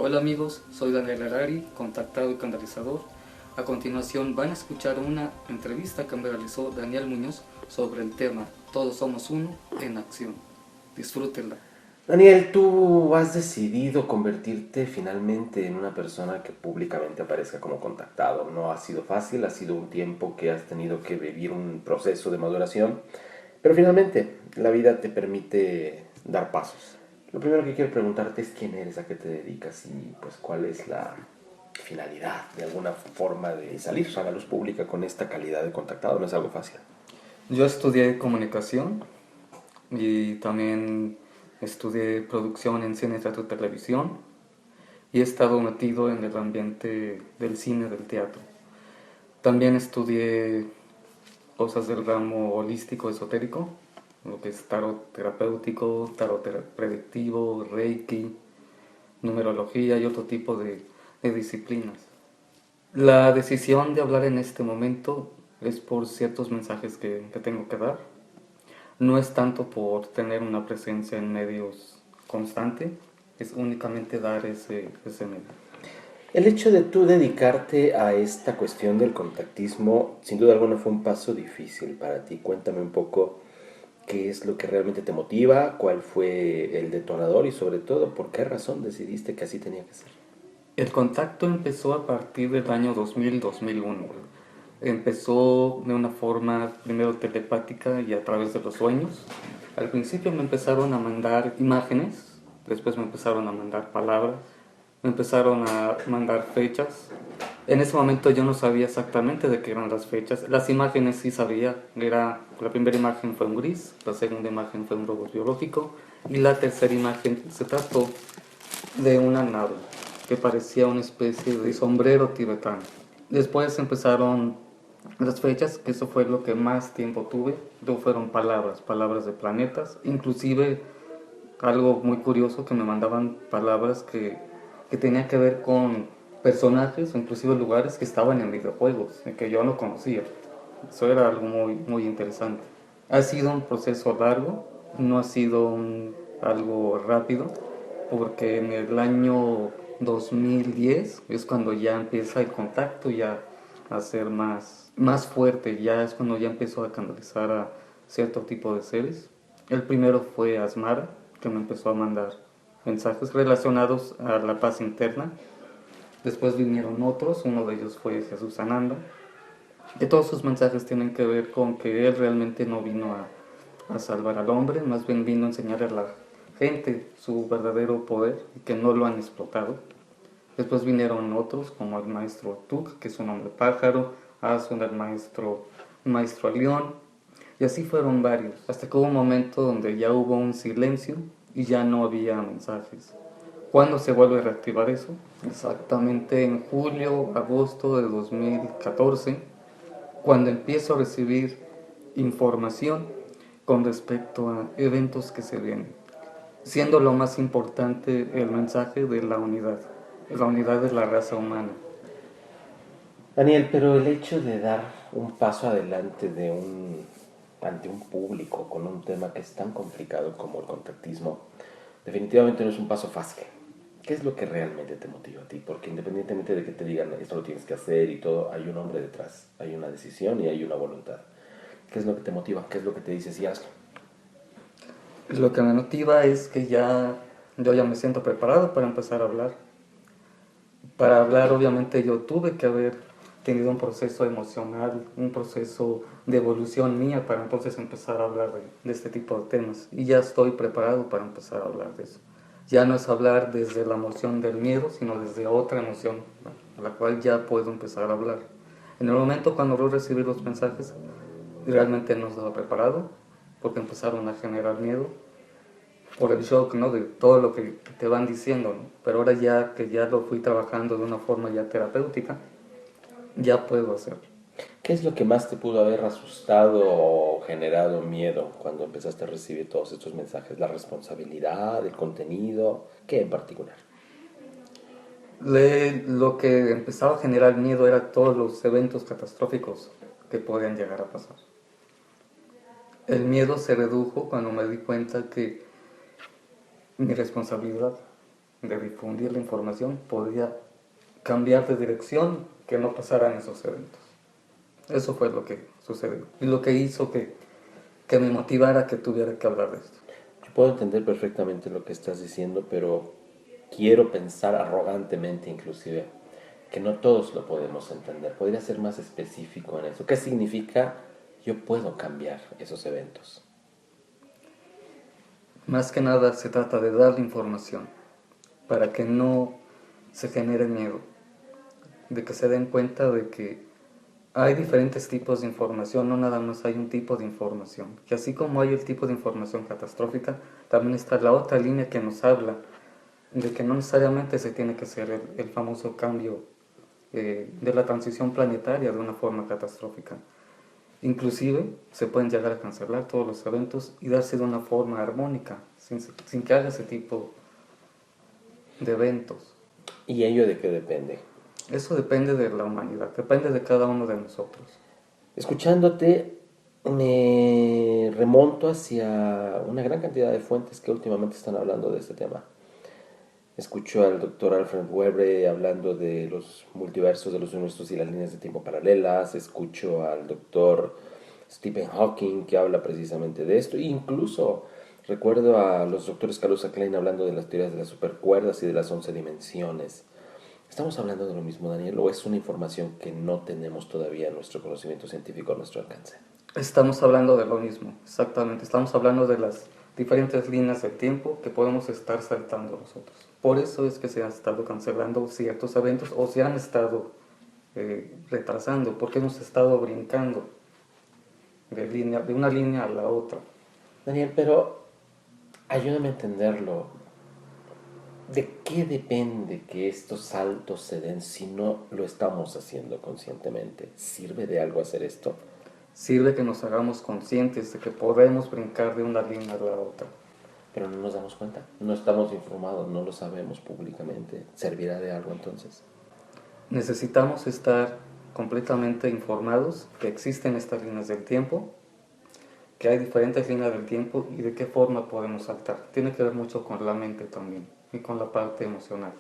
Hola amigos, soy Daniel Harari, contactado y canalizador. A continuación van a escuchar una entrevista que me realizó Daniel Muñoz sobre el tema Todos somos uno en acción. Disfrútenla. Daniel, tú has decidido convertirte finalmente en una persona que públicamente aparezca como contactado. No ha sido fácil, ha sido un tiempo que has tenido que vivir un proceso de maduración, pero finalmente la vida te permite dar pasos. Lo primero que quiero preguntarte es quién eres, a qué te dedicas y pues cuál es la finalidad de alguna forma de salir a la luz pública con esta calidad de contactado. No es algo fácil. Yo estudié comunicación y también estudié producción en cine, teatro y televisión y he estado metido en el ambiente del cine, del teatro. También estudié cosas del ramo holístico esotérico, lo que es tarot terapéutico, predictivo, reiki, numerología y otro tipo de disciplinas. La decisión de hablar en este momento es por ciertos mensajes que tengo que dar. No es tanto por tener una presencia en medios constante, es únicamente dar ese medio. El hecho de tú dedicarte a esta cuestión del contactismo, sin duda alguna fue un paso difícil para ti. Cuéntame un poco qué es lo que realmente te motiva, cuál fue el detonador y sobre todo por qué razón decidiste que así tenía que ser. El contacto empezó a partir del año 2000-2001. Empezó de una forma primero telepática y a través de los sueños. Al principio me empezaron a mandar imágenes, después me empezaron a mandar palabras, me empezaron a mandar fechas. En ese momento yo no sabía exactamente de qué eran las fechas. Las imágenes sí sabía. La primera imagen fue un gris, la segunda imagen fue un robot biológico y la tercera imagen se trató de una nave que parecía una especie de sombrero tibetano. Después empezaron las fechas, que eso fue lo que más tiempo tuve. Luego fueron palabras de planetas, inclusive algo muy curioso que me mandaban palabras que tenían que ver con personajes o inclusive lugares que estaban en videojuegos, que yo no conocía. Eso era algo muy interesante. Ha sido un proceso largo, no ha sido algo rápido, porque en el año 2010 es cuando ya empieza el contacto ya a ser más fuerte, ya es cuando ya empezó a canalizar a cierto tipo de seres. El primero fue Asmara, que me empezó a mandar mensajes relacionados a la paz interna. Después vinieron otros, uno de ellos fue Jesús Sanando, que todos sus mensajes tienen que ver con que él realmente no vino a salvar al hombre, más bien vino a enseñar a la gente su verdadero poder y que no lo han explotado. Después vinieron otros como el maestro Tuk, que es un hombre pájaro, Asun, el maestro León, y así fueron varios, hasta que hubo un momento donde ya hubo un silencio y ya no había mensajes. ¿Cuándo se vuelve a reactivar eso? Exactamente en julio, agosto de 2014, cuando empiezo a recibir información con respecto a eventos que se vienen, siendo lo más importante el mensaje de la unidad de la raza humana. Daniel, pero el hecho de dar un paso adelante ante un público con un tema que es tan complicado como el contactismo, definitivamente no es un paso fácil. ¿Qué es lo que realmente te motiva a ti? Porque independientemente de que te digan esto lo tienes que hacer y todo, hay un hombre detrás, hay una decisión y hay una voluntad. ¿Qué es lo que te motiva? ¿Qué es lo que te dice sí hazlo? Lo que me motiva es que yo ya me siento preparado para empezar a hablar. Para hablar, obviamente, yo tuve que haber tenido un proceso emocional, un proceso de evolución mía para entonces empezar a hablar de este tipo de temas. Y ya estoy preparado para empezar a hablar de eso. Ya no es hablar desde la emoción del miedo, sino desde otra emoción, ¿no?, a la cual ya puedo empezar a hablar. En el momento cuando voy a recibir los mensajes, realmente no estaba preparado, porque empezaron a generar miedo por el shock, ¿no?, de todo lo que te van diciendo, ¿no? Pero ahora ya que ya lo fui trabajando de una forma ya terapéutica, ya puedo hacerlo. ¿Qué es lo que más te pudo haber asustado o generado miedo cuando empezaste a recibir todos estos mensajes? ¿La responsabilidad, el contenido? ¿Qué en particular? Lo que empezaba a generar miedo era todos los eventos catastróficos que podían llegar a pasar. El miedo se redujo cuando me di cuenta que mi responsabilidad. de difundir la información podría cambiar de dirección, que no pasaran esos eventos. Eso fue lo que sucedió y lo que hizo que me motivara a que tuviera que hablar de esto. Yo puedo entender perfectamente lo que estás diciendo, pero quiero pensar arrogantemente inclusive que no todos lo podemos entender. Podría ser más específico en eso. ¿Qué significa yo puedo cambiar esos eventos? Más que nada se trata de dar la información para que no se genere miedo, de que se den cuenta de que hay diferentes tipos de información, no nada más hay un tipo de información. Que así como hay el tipo de información catastrófica, también está la otra línea que nos habla de que no necesariamente se tiene que hacer el famoso cambio de la transición planetaria de una forma catastrófica. Inclusive se pueden llegar a cancelar todos los eventos y darse de una forma armónica, sin que haga ese tipo de eventos. ¿Y ello de qué depende? Eso depende de la humanidad, depende de cada uno de nosotros. Escuchándote, me remonto hacia una gran cantidad de fuentes que últimamente están hablando de este tema. Escucho al doctor Alfred Webre hablando de los multiversos, de los universos y las líneas de tiempo paralelas. Escucho al doctor Stephen Hawking que habla precisamente de esto. E incluso recuerdo a los doctores Kaluza Klein hablando de las teorías de las supercuerdas y de las 11 dimensiones. ¿Estamos hablando de lo mismo, Daniel, o es una información que no tenemos todavía en nuestro conocimiento científico a nuestro alcance? Estamos hablando de lo mismo, exactamente. Estamos hablando de las diferentes líneas del tiempo que podemos estar saltando nosotros. Por eso es que se han estado cancelando ciertos eventos o se han estado retrasando, porque hemos estado brincando de una línea a la otra. Daniel, pero ayúdame a entenderlo. ¿De qué depende que estos saltos se den si no lo estamos haciendo conscientemente? ¿Sirve de algo hacer esto? Sirve que nos hagamos conscientes de que podemos brincar de una línea a la otra. Pero no nos damos cuenta, no estamos informados, no lo sabemos públicamente. ¿Servirá de algo entonces? Necesitamos estar completamente informados que existen estas líneas del tiempo, que hay diferentes líneas del tiempo y de qué forma podemos saltar. Tiene que ver mucho con la mente también y con la parte emocional.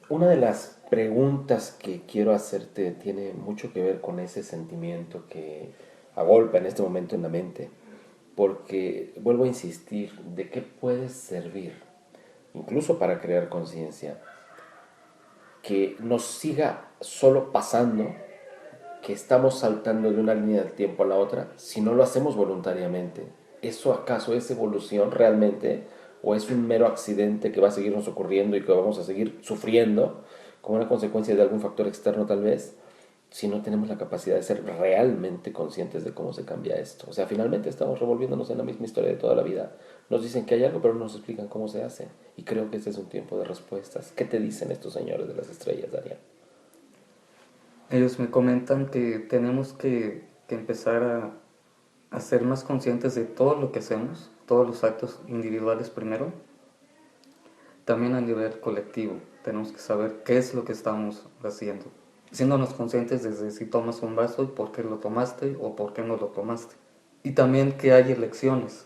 Una de las preguntas que quiero hacerte tiene mucho que ver con ese sentimiento que agolpa en este momento en la mente, porque vuelvo a insistir, ¿de qué puede servir, incluso para crear conciencia, que nos siga solo pasando, que estamos saltando de una línea del tiempo a la otra, si no lo hacemos voluntariamente? ¿Eso acaso es evolución realmente? ¿O es un mero accidente que va a seguirnos ocurriendo y que vamos a seguir sufriendo como una consecuencia de algún factor externo tal vez, si no tenemos la capacidad de ser realmente conscientes de cómo se cambia esto? O sea, finalmente estamos revolviéndonos en la misma historia de toda la vida. Nos dicen que hay algo, pero no nos explican cómo se hace. Y creo que este es un tiempo de respuestas. ¿Qué te dicen estos señores de las estrellas, Daniel? Ellos me comentan que tenemos que empezar a ser más conscientes de todo lo que hacemos, todos los actos individuales primero, también a nivel colectivo. Tenemos que saber qué es lo que estamos haciendo, siéndonos conscientes desde si tomas un vaso y por qué lo tomaste o por qué no lo tomaste. Y también que hay elecciones.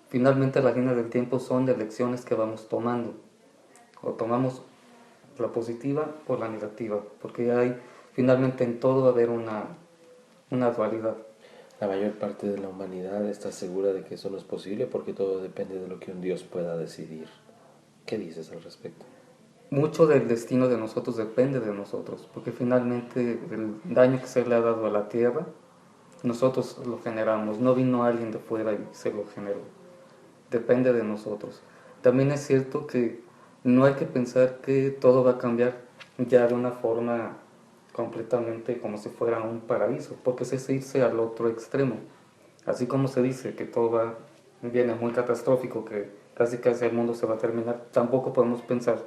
Finalmente las líneas del tiempo son de elecciones que vamos tomando. O tomamos la positiva o la negativa, porque hay, finalmente en todo va a haber una dualidad. La mayor parte de la humanidad está segura de que eso no es posible porque todo depende de lo que un Dios pueda decidir. ¿Qué dices al respecto? Mucho del destino de nosotros depende de nosotros, porque finalmente el daño que se le ha dado a la tierra, nosotros lo generamos, no vino alguien de fuera y se lo generó, depende de nosotros. También es cierto que no hay que pensar que todo va a cambiar ya de una forma completamente como si fuera un paraíso, porque es irse al otro extremo. Así como se dice que viene muy catastrófico, que casi casi el mundo se va a terminar, tampoco podemos pensar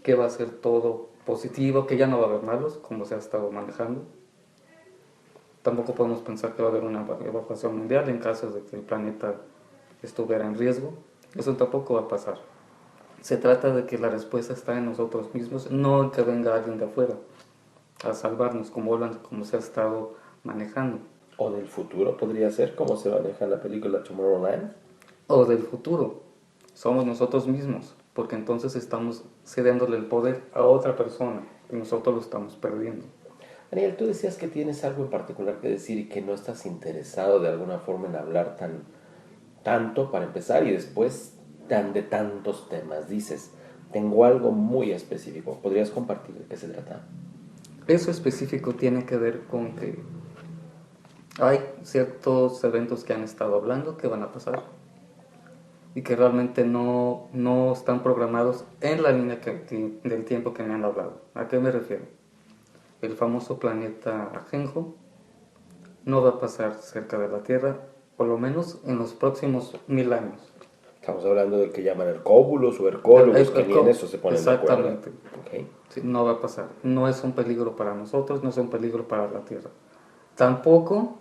que va a ser todo positivo, que ya no va a haber malos, como se ha estado manejando. Tampoco podemos pensar que va a haber una evacuación mundial en caso de que el planeta estuviera en riesgo. Eso tampoco va a pasar. Se trata de que la respuesta está en nosotros mismos, no en que venga alguien de afuera a salvarnos, como se ha estado manejando. ¿O del futuro podría ser como se maneja en la película Tomorrowland? O del futuro. somos nosotros mismos, porque entonces estamos cediéndole el poder a otra persona y nosotros lo estamos perdiendo. Daniel, tú decías que tienes algo en particular que decir y que no estás interesado de alguna forma en hablar tanto para empezar y después tan de tantos temas. Dices, tengo algo muy específico. ¿Podrías compartir de qué se trata? Eso específico tiene que ver con que hay ciertos eventos que han estado hablando que van a pasar y que realmente no están programados en la línea del tiempo que me han hablado. ¿A qué me refiero? El famoso planeta Ajenjo no va a pasar cerca de la Tierra, por lo menos en los próximos 1000 años. Estamos hablando del que llaman Hercóbulos o Hercólogos, que ni en eso se ponen de acuerdo. Exactamente. Okay. Sí, no va a pasar. No es un peligro para nosotros, no es un peligro para la Tierra. Tampoco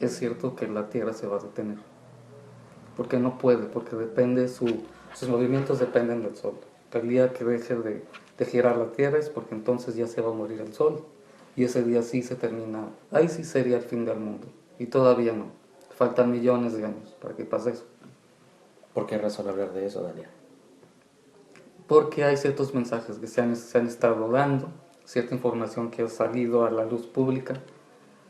es cierto que la Tierra se va a detener. Porque no puede, porque sus movimientos dependen del Sol. El día que deje de girar la Tierra es porque entonces ya se va a morir el Sol. Y ese día sí se termina. Ahí sí sería el fin del mundo. Y todavía no. Faltan millones de años para que pase eso. ¿Por qué razón hablar de eso, Daniel? Porque hay ciertos mensajes que se han estado dando, cierta información que ha salido a la luz pública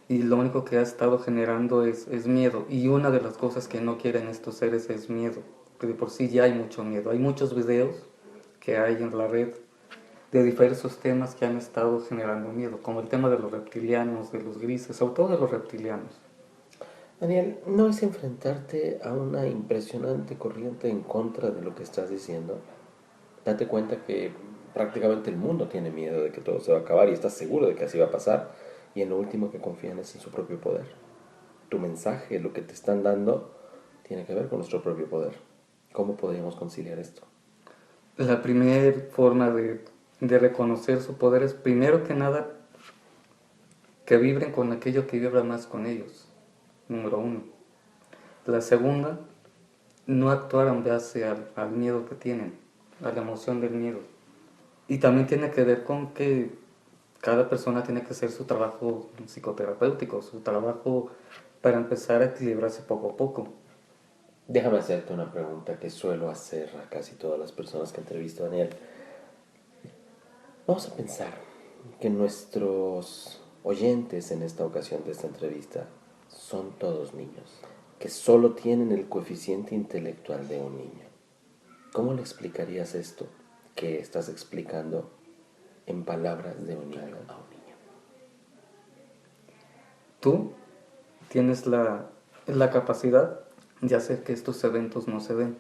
y lo único que ha estado generando es miedo. Y una de las cosas que no quieren estos seres es miedo, que de por sí ya hay mucho miedo. Hay muchos videos que hay en la red de diversos temas que han estado generando miedo, como el tema de los reptilianos, de los grises, sobre todo de los reptilianos. Daniel, ¿no es enfrentarte a una impresionante corriente en contra de lo que estás diciendo? Date cuenta que prácticamente el mundo tiene miedo de que todo se va a acabar y estás seguro de que así va a pasar. Y en lo último que confían es en su propio poder. Tu mensaje, lo que te están dando, tiene que ver con nuestro propio poder. ¿Cómo podríamos conciliar esto? La primera forma de reconocer su poder es, primero que nada, que vibren con aquello que vibra más con ellos, número uno. La segunda, no actuar en base al miedo que tienen, a la emoción del miedo. Y también tiene que ver con que cada persona tiene que hacer su trabajo psicoterapéutico, su trabajo para empezar a equilibrarse poco a poco. Déjame hacerte una pregunta que suelo hacer a casi todas las personas que entrevisto, Daniel. Vamos a pensar que nuestros oyentes en esta ocasión de esta entrevista son todos niños, que solo tienen el coeficiente intelectual de un niño. ¿Cómo le explicarías esto que estás explicando en palabras de un niño a un niño? Tú tienes la capacidad de hacer que estos eventos no se den.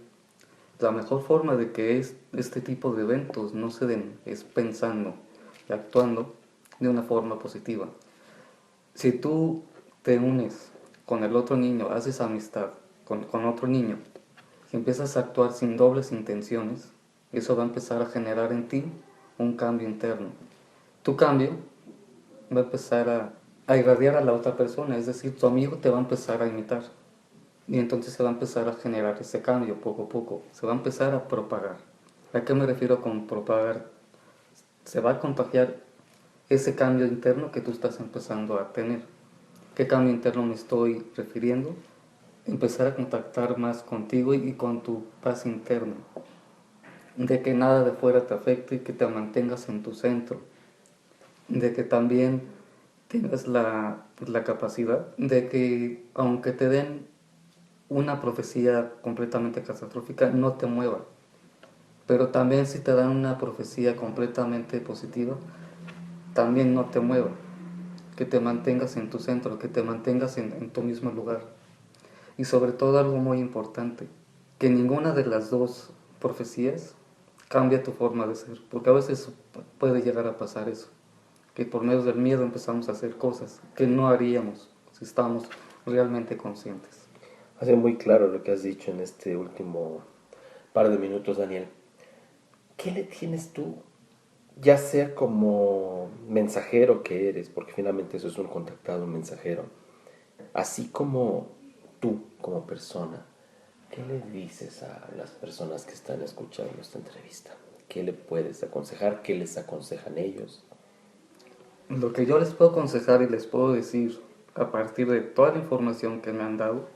La mejor forma de que este tipo de eventos no se den es pensando y actuando de una forma positiva. Si tú te unes con el otro niño, haces amistad con otro niño y empiezas a actuar sin dobles intenciones, eso va a empezar a generar en ti un cambio interno. Tu cambio va a empezar a irradiar a la otra persona, es decir, tu amigo te va a empezar a imitar. Y entonces se va a empezar a generar ese cambio poco a poco, se va a empezar a propagar. ¿A qué me refiero con propagar? Se va a contagiar ese cambio interno que tú estás empezando a tener. ¿Qué cambio interno me estoy refiriendo? Empezar a contactar más contigo y con tu paz interna. De que nada de fuera te afecte y que te mantengas en tu centro. De que también tengas la capacidad de que aunque te den una profecía completamente catastrófica, no te mueva. Pero también si te dan una profecía completamente positiva, también no te mueva. Que te mantengas en tu centro, que te mantengas en tu mismo lugar. Y sobre todo algo muy importante, que ninguna de las dos profecías cambia tu forma de ser, porque a veces puede llegar a pasar eso, que por medio del miedo empezamos a hacer cosas que no haríamos si estamos realmente conscientes. Ha sido muy claro lo que has dicho en este último par de minutos, Daniel. ¿Qué le tienes tú, ya sea como mensajero que eres, porque finalmente eso es un contactado, un mensajero, así como tú como persona, qué le dices a las personas que están escuchando esta entrevista? ¿Qué le puedes aconsejar? ¿Qué les aconsejan ellos? Lo que yo les puedo aconsejar y les puedo decir a partir de toda la información que me han dado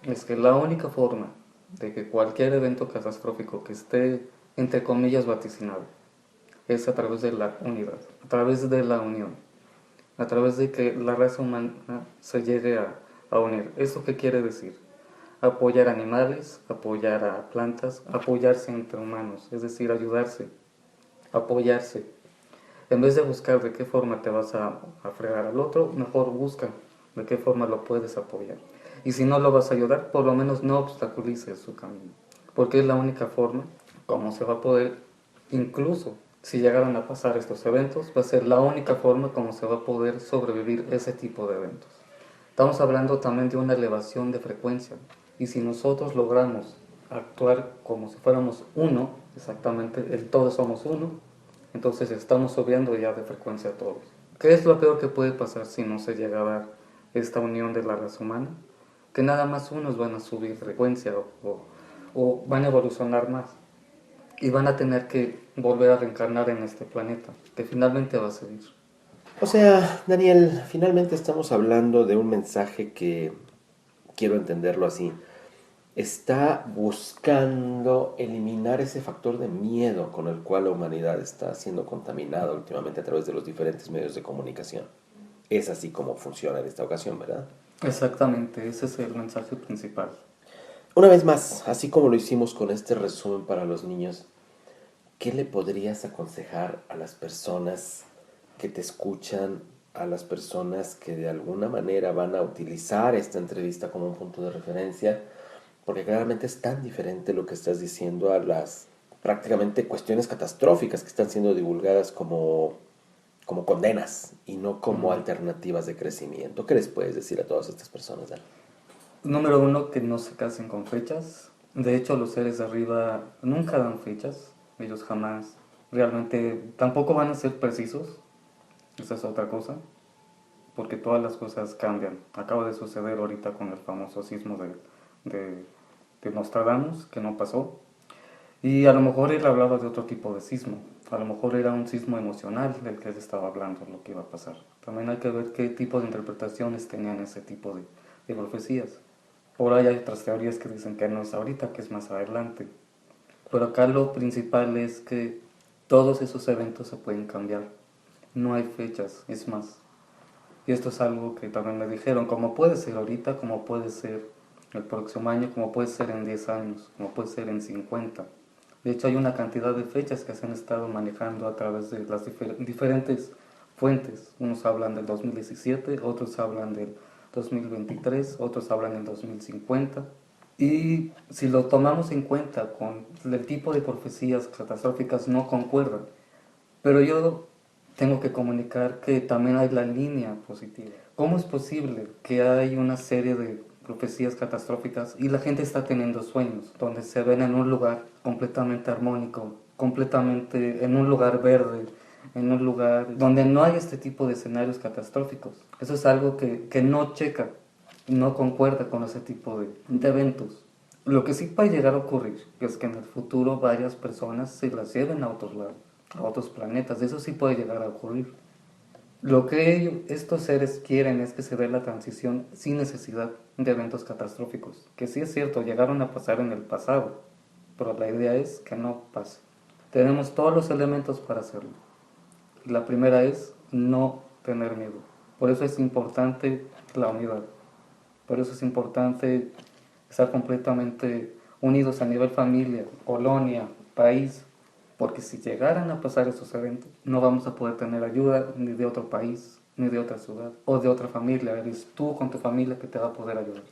es que la única forma de que cualquier evento catastrófico que esté, entre comillas, vaticinado, es a través de la unidad, a través de la unión, a través de que la raza humana se llegue a unir. ¿Eso qué quiere decir? Apoyar animales, apoyar a plantas, apoyarse entre humanos, es decir, ayudarse, apoyarse. En vez de buscar de qué forma te vas a fregar al otro, mejor busca de qué forma lo puedes apoyar. Y si no lo vas a ayudar, por lo menos no obstaculices su camino. Porque es la única forma como se va a poder, incluso si llegaran a pasar estos eventos, va a ser la única forma como se va a poder sobrevivir ese tipo de eventos. Estamos hablando también de una elevación de frecuencia. Y si nosotros logramos actuar como si fuéramos uno, exactamente, el todos somos uno, entonces estamos subiendo ya de frecuencia todos. ¿Qué es lo peor que puede pasar si no se llega a dar esta unión de la raza humana? Que nada más unos van a subir frecuencia o van a evolucionar más y van a tener que volver a reencarnar en este planeta, que finalmente va a seguir. O sea, Daniel, finalmente estamos hablando de un mensaje que, quiero entenderlo así, está buscando eliminar ese factor de miedo con el cual la humanidad está siendo contaminada últimamente a través de los diferentes medios de comunicación. Es así como funciona en esta ocasión, ¿verdad? Exactamente, ese es el mensaje principal. Una vez más, así como lo hicimos con este resumen para los niños, ¿qué le podrías aconsejar a las personas que te escuchan, a las personas que de alguna manera van a utilizar esta entrevista como un punto de referencia? Porque claramente es tan diferente lo que estás diciendo a las prácticamente cuestiones catastróficas que están siendo divulgadas como condenas y no como alternativas de crecimiento. ¿Qué les puedes decir a todas estas personas, Dan? Número uno, que no se casen con fechas. De hecho, los seres de arriba nunca dan fechas. Ellos jamás realmente tampoco van a ser precisos. Esa es otra cosa. Porque todas las cosas cambian. Acaba de suceder ahorita con el famoso sismo de, de Nostradamus, que no pasó. Y a lo mejor él hablaba de otro tipo de sismo. A lo mejor era un sismo emocional del que él estaba hablando, lo que iba a pasar. También hay que ver qué tipo de interpretaciones tenían ese tipo de profecías. Por ahí hay otras teorías que dicen que no es ahorita, que es más adelante. Pero acá lo principal es que todos esos eventos se pueden cambiar. No hay fechas, es más. Y esto es algo que también me dijeron, como puede ser ahorita, como puede ser el próximo año, como puede ser en 10 años, como puede ser en 50. De hecho, hay una cantidad de fechas que se han estado manejando a través de las diferentes fuentes. Unos hablan del 2017, otros hablan del 2023, otros hablan del 2050. Y si lo tomamos en cuenta con el tipo de profecías catastróficas no concuerdan. Pero yo tengo que comunicar que también hay la línea positiva. ¿Cómo es posible que hay una serie de profecías catastróficas y la gente está teniendo sueños donde se ven en un lugar completamente armónico, completamente en un lugar verde, en un lugar donde no hay este tipo de escenarios catastróficos? Eso es algo que no checa, no concuerda con ese tipo de eventos. Lo que sí puede llegar a ocurrir es que en el futuro varias personas se las lleven a otros lados, a otros planetas. Eso sí puede llegar a ocurrir. Lo que estos seres quieren es que se dé la transición sin necesidad de eventos catastróficos. Que sí es cierto, llegaron a pasar en el pasado, pero la idea es que no pase. Tenemos todos los elementos para hacerlo. La primera es no tener miedo. Por eso es importante la unidad. Por eso es importante estar completamente unidos a nivel familia, colonia, país, porque si llegaran a pasar esos eventos, no vamos a poder tener ayuda ni de otro país, ni de otra ciudad, o de otra familia. Eres tú con tu familia que te va a poder ayudar.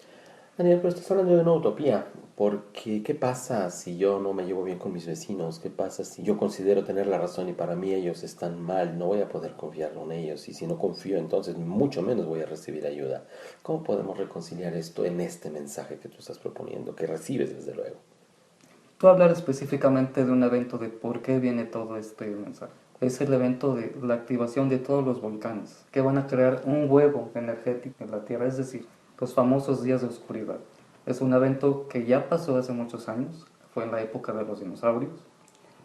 Daniel, pero estás hablando de una utopía, porque ¿qué pasa si yo no me llevo bien con mis vecinos? ¿Qué pasa si yo considero tener la razón y para mí ellos están mal? No voy a poder confiar en ellos y si no confío entonces mucho menos voy a recibir ayuda. ¿Cómo podemos reconciliar esto en este mensaje que tú estás proponiendo, que recibes desde luego? Tú hablar específicamente de un evento de por qué viene todo este mensaje. Es el evento de la activación de todos los volcanes, que van a crear un huevo energético en la Tierra, es decir, los famosos días de oscuridad. Es un evento que ya pasó hace muchos años, fue en la época de los dinosaurios,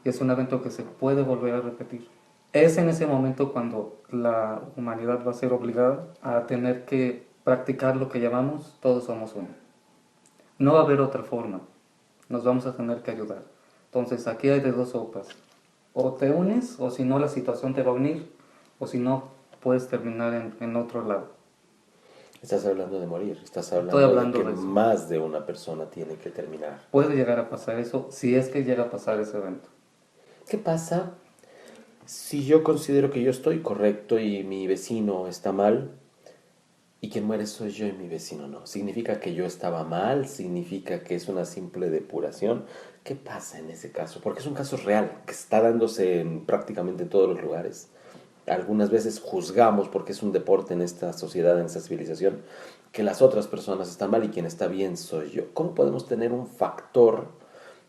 y es un evento que se puede volver a repetir. Es en ese momento cuando la humanidad va a ser obligada a tener que practicar lo que llamamos todos somos uno. No va a haber otra forma. nos vamos a tener que ayudar. Entonces aquí hay de dos sopas. O te unes, o si no la situación te va a unir, o si no puedes terminar en otro lado. Estás hablando de morir, estás Estoy hablando de hablando que de eso. más de una persona tiene que terminar. Puede llegar a pasar eso si es que llega a pasar ese evento. ¿Qué pasa si yo considero que yo estoy correcto y mi vecino está mal? Y quien muere soy yo y mi vecino no. ¿Significa que yo estaba mal? ¿Significa que es una simple depuración? ¿Qué pasa en ese caso? Porque es un caso real, que está dándose en prácticamente todos los lugares. Algunas veces juzgamos, porque es un deporte en esta sociedad, en esta civilización, que las otras personas están mal y quien está bien soy yo. ¿Cómo podemos tener un factor,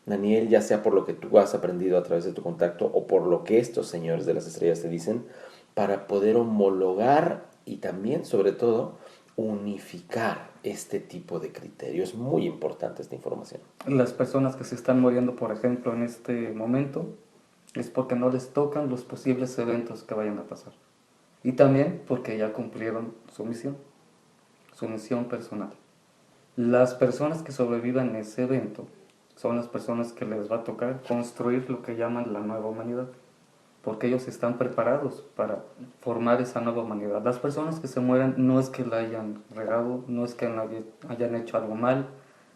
Daniel, ya sea por lo que tú has aprendido a través de tu contacto o por lo que estos señores de las estrellas te dicen, para poder homologar y también, sobre todo, unificar este tipo de criterios? Es muy importante esta información. Las personas que se están muriendo, por ejemplo, en este momento, es porque no les tocan los posibles eventos que vayan a pasar. Y también porque ya cumplieron su misión personal. Las personas que sobrevivan ese evento son las personas que les va a tocar construir lo que llaman la nueva humanidad, porque ellos están preparados para formar esa nueva humanidad. Las personas que se mueren no es que la hayan regado, no es que hayan hecho algo mal,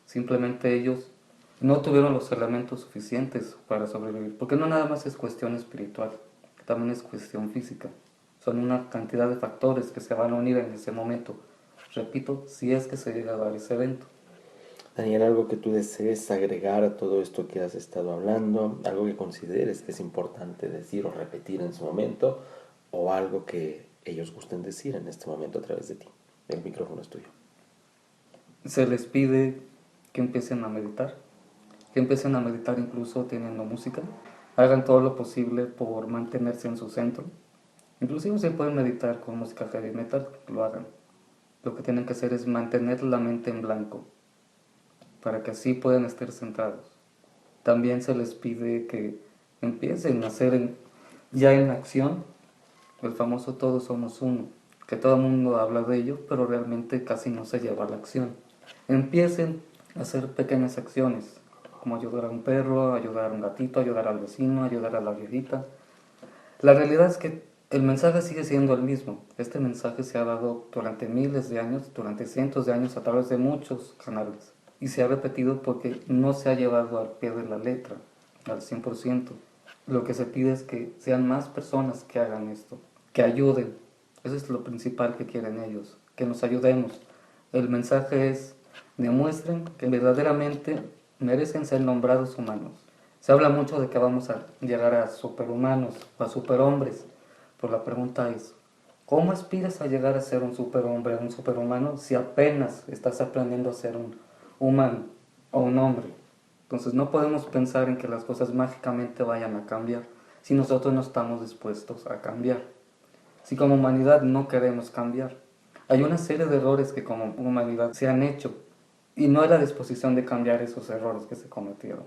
simplemente ellos no tuvieron los elementos suficientes para sobrevivir, porque no nada más es cuestión espiritual, también es cuestión física. Son una cantidad de factores que se van a unir en ese momento. Repito, si es que se llega a dar ese evento. Daniel, algo que tú desees agregar a todo esto que has estado hablando, algo que consideres que es importante decir o repetir en su momento, o algo que ellos gusten decir en este momento a través de ti. El micrófono es tuyo. Se les pide que empiecen a meditar incluso teniendo música, hagan todo lo posible por mantenerse en su centro. Inclusive si pueden meditar con música heavy metal, lo hagan. Lo que tienen que hacer es mantener la mente en blanco, para que así puedan estar centrados. También se les pide que empiecen a hacer ya en acción el famoso todos somos uno, que todo el mundo habla de ello, pero realmente casi no se lleva a la acción. Empiecen a hacer pequeñas acciones, como ayudar a un perro, ayudar a un gatito, ayudar al vecino, ayudar a la viejita. La realidad es que el mensaje sigue siendo el mismo. Este mensaje se ha dado durante miles de años, durante cientos de años, a través de muchos canales. Y se ha repetido porque no se ha llevado al pie de la letra, al 100%. Lo que se pide es que sean más personas que hagan esto, que ayuden. Eso es lo principal que quieren ellos, que nos ayudemos. El mensaje es, demuestren que verdaderamente merecen ser nombrados humanos. Se habla mucho de que vamos a llegar a superhumanos o a superhombres, pero la pregunta es, ¿cómo aspiras a llegar a ser un superhombre o un superhumano si apenas estás aprendiendo a ser un humano o un hombre? Entonces no podemos pensar en que las cosas mágicamente vayan a cambiar si nosotros no estamos dispuestos a cambiar. Si como humanidad no queremos cambiar. Hay una serie de errores que como humanidad se han hecho y no hay la disposición de cambiar esos errores que se cometieron.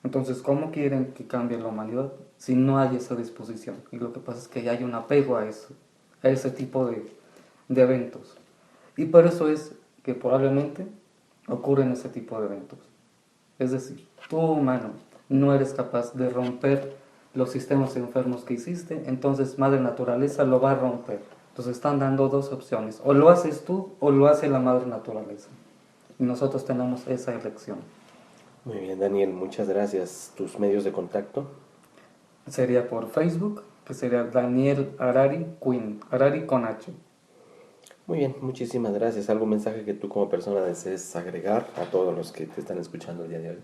Entonces, ¿cómo quieren que cambie la humanidad si no hay esa disposición? Y lo que pasa es que ya hay un apego a eso, a ese tipo de eventos. Y por eso es que probablemente ocurren ese tipo de eventos. Es decir, tú humano no eres capaz de romper los sistemas enfermos que hiciste, entonces Madre Naturaleza lo va a romper. Entonces están dando dos opciones, o lo haces tú o lo hace la Madre Naturaleza. Y nosotros tenemos esa elección. Muy bien, Daniel, muchas gracias. ¿Tus medios de contacto? Sería por Facebook, que sería Daniel Harari Quinn, Harari con H. Muy bien, muchísimas gracias. ¿Algún mensaje que tú como persona desees agregar a todos los que te están escuchando el día de hoy?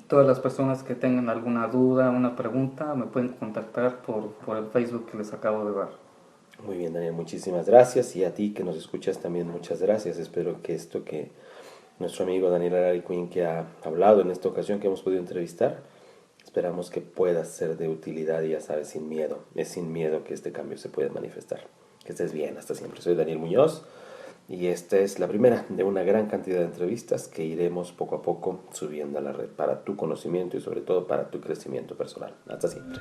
Todas las personas que tengan alguna duda, una pregunta, me pueden contactar por el Facebook que les acabo de dar. Muy bien, Daniel, muchísimas gracias. Y a ti que nos escuchas también muchas gracias. Espero que esto que nuestro amigo Daniel Harari Quinn que ha hablado en esta ocasión que hemos podido entrevistar, esperamos que pueda ser de utilidad y ya sabes, sin miedo. Es sin miedo que este cambio se pueda manifestar. Que estés bien, hasta siempre. Soy Daniel Muñoz y esta es la primera de una gran cantidad de entrevistas que iremos poco a poco subiendo a la red para tu conocimiento y sobre todo para tu crecimiento personal. Hasta siempre.